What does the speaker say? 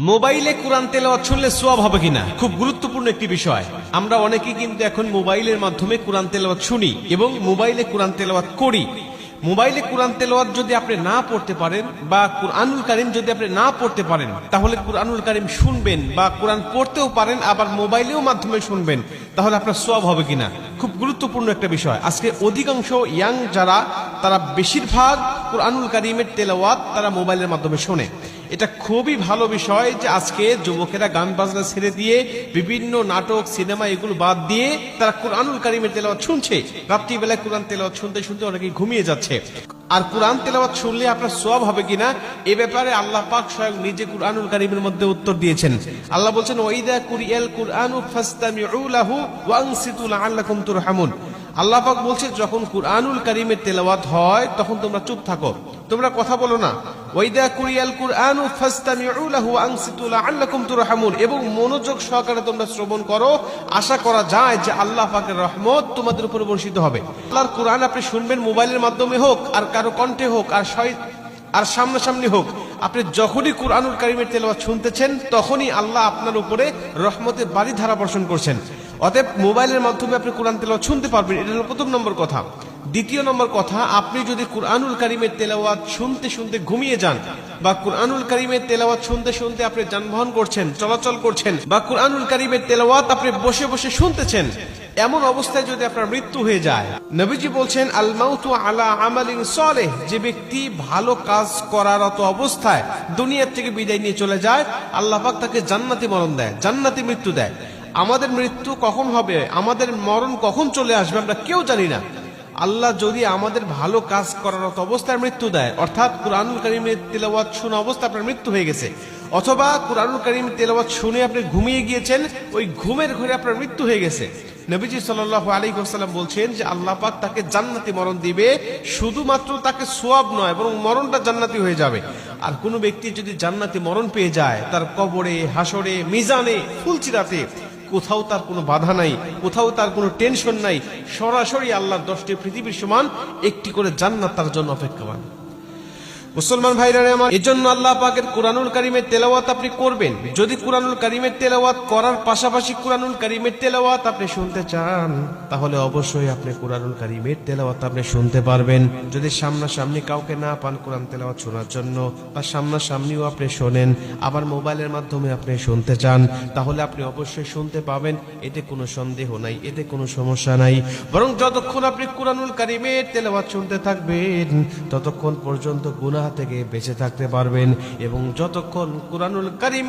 মোবাইলে কোরআন তেলাওয়াত শুনলে সওয়াব হবে কিনা, খুব গুরুত্বপূর্ণ একটি বিষয়। আমরা অনেকেই কিন্তু এখন মোবাইলের মাধ্যমে কোরআন তেলাওয়াত শুনি এবং মোবাইলে কোরআন তেলাওয়াত করি। মোবাইলে কোরআন তেলাওয়াত যদি আপনি না পড়তে পারেন বা কুরআনুল কারীম যদি আপনি না পড়তে পারেন, তাহলে কুরআনুল কারীম শুনবেন বা কোরআন পড়তেও পারেন, আবার মোবাইলেও মাধ্যমে শুনবেন, তাহলে আপনার সওয়াব হবে কিনা, খুব গুরুত্বপূর্ণ একটা বিষয়। আজকে অধিকাংশ ইয়াং যারা, তারা বেশিরভাগ কুরআনুল কারীমের তেলাওয়াত তারা মোবাইলের মাধ্যমে শোনে। এটা খুবই ভালো বিষয় যে আজকে যুবকেরা গান বাজনা ছেড়ে দিয়ে বিভিন্ন নাটক সিনেমা এগুলো বাদ দিয়ে তারা কুরআনুল কারীমের তেলাওয়াত শুনছে। রাত্রিবেলায় কোরআন তেলাওয়াত শুনতে শুনতে অনেকেই ঘুমিয়ে যাচ্ছে। আর কোরআন তেলাওয়াত শুনলে আপনার সওয়াব হবে কিনা, এ ব্যাপারে আল্লাহ পাক স্বয়ং নিজে কুরআনুল কারীমের মধ্যে উত্তর দিয়েছেন। আল্লাহ বলছেন, ওয়াইদা কুরিয়াল কুরআনু ফাসতামিউ লাহু ওয়া আনসিতু লাআল্লাকুম তুরহামুন। আল্লাহ পাক বলছে, যখন কুরআনুল কারীমের তেলাওয়াত হয় তখন তোমরা চুপ থাকো, তোমরা কথা বলো না। ওয়াইদা কুরিয়াল কুরআনু ফাসতামিউ লাহু ওয়া আনসিতু লাআল্লাকুম তুরহামুন, এবং মনোযোগ সহকারে তোমরা শ্রবণ করো, আশা করা যায় যে আল্লাহ পাকের রহমত তোমাদের উপর বর্ষিত হবে। আল্লাহর কোরআন আপনি শুনবেন মোবাইলের মাধ্যমে হোক, আর কারো কণ্ঠে হোক, আর সামনাসামনি হোক, আপনি যখনই কুরআনুল কারীমের তেলাওয়াত শুনতেছেন তখনই আল্লাহ আপনার উপরে রহমতের বারিধারা বর্ষণ করছেন। অতএব মোবাইলের মাধ্যমে আপনি কোরআন তেলাওয়াত শুনতে পারবেন, এটা হলো প্রথম নম্বর কথা। দ্বিতীয় নম্বর কথা, আপনি যদি কুরআনুল কারীমের তেলাওয়াত শুনতে শুনতে ঘুমিয়ে যান, বা কুরআনুল কারীমের তেলাওয়াত শুনতে শুনতে আপনি যানবাহন করছেন, চলাচল করছেন, বা কুরআনুল কারীমের তেলাওয়াত আপনি বসে বসে শুনতেছেন, এমন অবস্থায় যদি আপনার মৃত্যু হয়ে যায়, নবীজি বলছেন, আল মাউতু আলা আমালিন সালেহ, যে ব্যক্তি ভালো কাজ করারত অবস্থায় দুনিয়া থেকে বিদায় নিয়ে চলে যায়, আল্লাহ পাক তাকে জান্নাতি মরণ দেয়, জান্নাতি মৃত্যু দেয়। আমাদের মৃত্যু কখন হবে, আমাদের মরণ কখন চলে আসবে, আমরা কেউ জানি না। আল্লাহ যদি আমাদের ভালো কাজ করার অবস্থায় মৃত্যু দেয়, অর্থাৎ কুরআনুল কারীমের তেলাওয়াত শোনা অবস্থায় আপনার মৃত্যু হয়ে গেছে, অথবা কুরআনুল কারীমের তেলাওয়াত শুনে আপনি ঘুমিয়ে গিয়েছেন, ওই ঘুমের ঘরে আপনার মৃত্যু হয়ে গেছে, নবীজি সাল্লাল্লাহু আলাইহি ওয়াসাল্লাম বলছেন যে আল্লাহ পাক তাকে জান্নাতি মরণ দিবে। শুধুমাত্র তাকে সওয়াব নয়, বরং মরণটা জান্নাতি হয়ে যাবে। আর কোনো ব্যক্তি যদি জান্নাতি মরণ পেয়ে যায়, তার কবরে, হাসরে, মিজানে, ফুলচিরাতে কোথাও তার কোনো বাধা নাই, কোথাও তার কোনো টেনশন নাই, সরাসরি আল্লাহর 10টি পৃথিবীর সমান একটি করে জান্নাত তার জন্য অপেক্ষমান। মুসলমান ভাইরা আমার, এজন্য আল্লাহ পাকের কুরআনুল কারীমের তেলাওয়াত আপনি করবেন। যদি কুরআনুল কারীমের তেলাওয়াত করার পাশাপাশি কুরআনুল কারীমের তেলাওয়াত আপনি শুনতে চান, তাহলে অবশ্যই আপনি কুরআনুল কারীমের তেলাওয়াত আপনি শুনতে পারবেন। যদি সামনাসামনি কাউকে না পান কুরআন তেলাওয়াত শোনার জন্য, বা সামনাসামনিও আপনি শোনেন, আবার মোবাইলের মাধ্যমে আপনি শুনতে চান, তাহলে আপনি অবশ্যই শুনতে পাবেন, এতে কোনো সন্দেহ নাই, এতে কোনো সমস্যা নাই। বরং যতক্ষণ আপনি কুরআনুল কারীমের তেলাওয়াত শুনতে থাকবেন, ততক্ষণ পর্যন্ত গুনাহ থেকে বেঁচে থাকতে পারবেন, এবং যতক্ষণ কুরআনুল কারীম